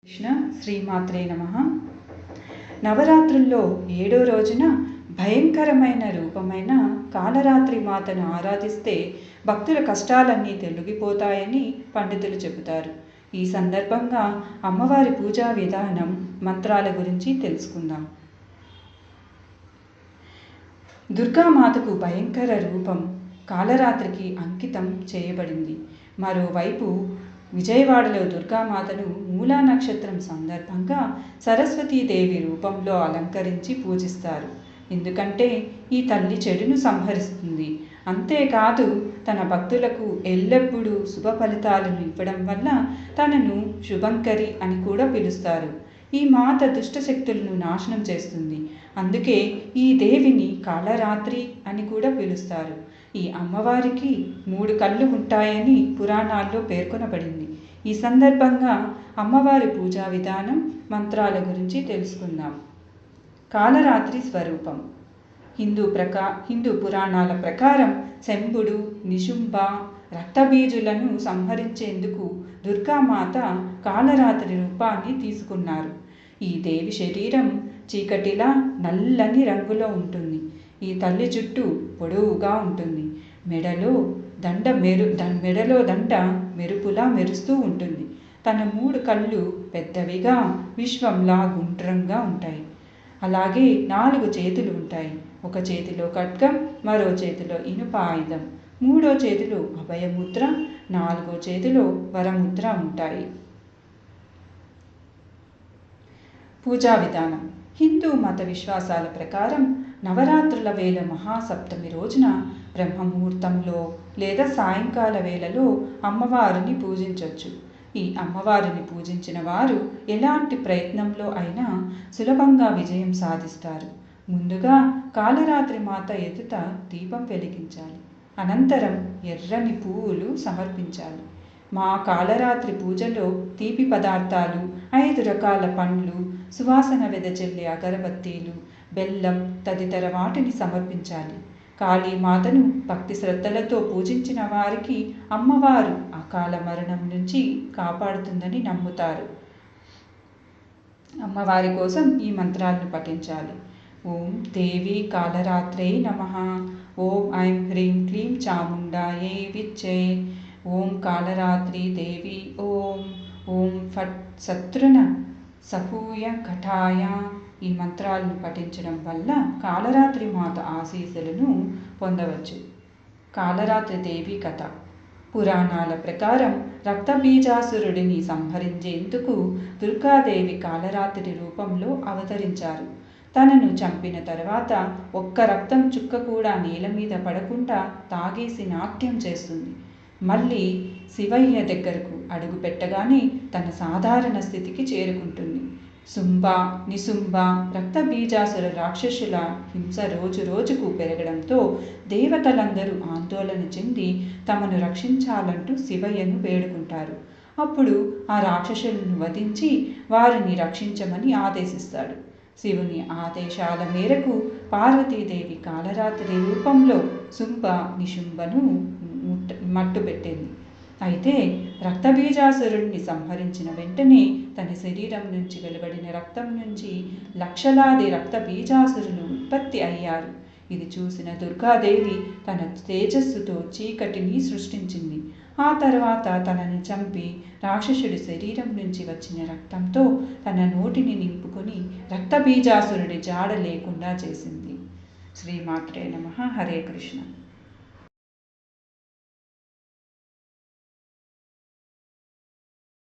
కృష్ణ శ్రీమాత్రే నమః. నవరాత్రుల్లో 7వ రోజున భయంకరమైన రూపమైన కాలరాత్రి మాతను ఆరాధిస్తే భక్తుల కష్టాలన్నీ తొలగిపోతాయని పండితులు చెబుతారు. ఈ సందర్భంగా అమ్మవారి పూజా విధానం, మంత్రాల గురించి తెలుసుకుందాం. దుర్గామాతకు భయంకర రూపం కాలరాత్రికి అంకితం చేయబడింది. మరోవైపు విజయవాడలో దుర్గామాతను మూలా నక్షత్రం సందర్భంగా సరస్వతీదేవి రూపంలో అలంకరించి పూజిస్తారు. ఎందుకంటే ఈ తల్లి చెడును సంహరిస్తుంది. అంతేకాదు తన భక్తులకు ఎల్లప్పుడూ శుభ ఫలితాలను ఇవ్వడం వల్ల తనను శుభంకరి అని కూడా పిలుస్తారు. ఈ మాత దుష్టశక్తులను నాశనం చేస్తుంది. అందుకే ఈ దేవిని కాలరాత్రి అని కూడా పిలుస్తారు. ఈ అమ్మవారికి 3 కళ్ళు ఉంటాయని పురాణాల్లో పేర్కొనబడింది. ఈ సందర్భంగా అమ్మవారి పూజా విధానం, మంత్రాల గురించి తెలుసుకుందాం. కాలరాత్రి స్వరూపం. హిందూ పురాణాల ప్రకారం శంభుడు, నిశుంభ, రక్తబీజులను సంహరించేందుకు దుర్గామాత కాలరాత్రి రూపాన్ని తీసుకున్నారు. ఈ దేవి శరీరం చీకటిలా నల్లని రంగులో ఉంటుంది. ఈ తల్లి జుట్టు పొడవుగా ఉంటుంది. మెడలో దండ మెరుపులా మెరుస్తూ ఉంటుంది. తన 3 కళ్ళు పెద్దవిగా విశ్వంలా గుండ్రంగా ఉంటాయి. అలాగే 4 చేతులు ఉంటాయి. ఒక చేతిలో ఖడ్గం, మరో చేతిలో ఇనుప ఆయుధం, 3వ చేతిలో అభయముద్ర, 4వ చేతిలో వరముద్ర ఉంటాయి. పూజా విధానం. హిందూ మత విశ్వాసాల ప్రకారం నవరాత్రుల వేళ మహాసప్తమి రోజున బ్రహ్మముహూర్తంలో లేదా సాయంకాల వేళలో అమ్మవారిని పూజించవచ్చు. ఈ అమ్మవారిని పూజించిన వారు ఎలాంటి ప్రయత్నంలో అయినా సులభంగా విజయం సాధిస్తారు. ముందుగా కాలరాత్రి మాత ఎదుట దీపం వెలిగించాలి. అనంతరం ఎర్రని పువ్వులు సమర్పించాలి. మా కాలరాత్రి పూజలో తీపి పదార్థాలు, 5 రకాల పండ్లు, సువాసన వెదజల్లే అగరబత్తీలు, బెల్లం తదితర వాటిని సమర్పించాలి. కాళీమాతను భక్తి శ్రద్ధలతో పూజించిన వారికి అమ్మవారు అకాల మరణం నుంచి కాపాడుతుందని నమ్ముతారు. అమ్మవారి కోసం ఈ మంత్రాలను పఠించాలి. ఓం దేవి కాలరాత్రే నమః. ఓం ఐం హ్రీం క్లీం చాముండాయై విచ్చే. ఓం కాలరాత్రి దేవి ఓం. ఓం ఫట్ శత్రున సహూయ ఘటాయ. ఈ మంత్రాలను పఠించడం వల్ల కాలరాత్రి మాత ఆశీస్సులను పొందవచ్చు. కాలరాత్రి దేవి కథ. పురాణాల ప్రకారం రక్తబీజాసురుడిని సంహరించేందుకు దుర్గాదేవి కాలరాత్రి రూపంలో అవతరించారు. తనను చంపిన తర్వాత ఒక్క రక్తం చుక్క కూడా నేల మీద పడకుండా తాగేసి నాట్యం చేస్తుంది. మళ్ళీ శివయ్య దగ్గరకు అడుగు పెట్టగానే తన సాధారణ స్థితికి చేరుకుంటుంది. శుంభ, నిశుంభ, రక్తబీజాసుర రాక్షసుల హింస రోజు రోజుకు పెరగడంతో దేవతలందరూ ఆందోళన చెంది తమను రక్షించాలంటూ శివయ్యను వేడుకుంటారు. అప్పుడు ఆ రాక్షసులను వధించి వారిని రక్షించమని ఆదేశిస్తాడు. శివుని ఆదేశాల మేరకు పార్వతీదేవి కాలరాత్రి రూపంలో శుంభ, నిశుంభను మట్టుపెట్టింది. అయితే రక్తబీజాసురుడిని సంహరించిన వెంటనే తన శరీరం నుంచి వెలువడిన రక్తం నుంచి లక్షలాది రక్తబీజాసురులు ఉత్పత్తి అయ్యారు. ఇది చూసిన దుర్గాదేవి తన తేజస్సుతో చీకటిని సృష్టించింది. ఆ తర్వాత తనని చంపి రాక్షసుడి శరీరం నుంచి వచ్చిన రక్తంతో తన నోటిని నింపుకొని రక్తబీజాసురుడి జాడ లేకుండా చేసింది. శ్రీమాత్రే నమః. హరే కృష్ణ.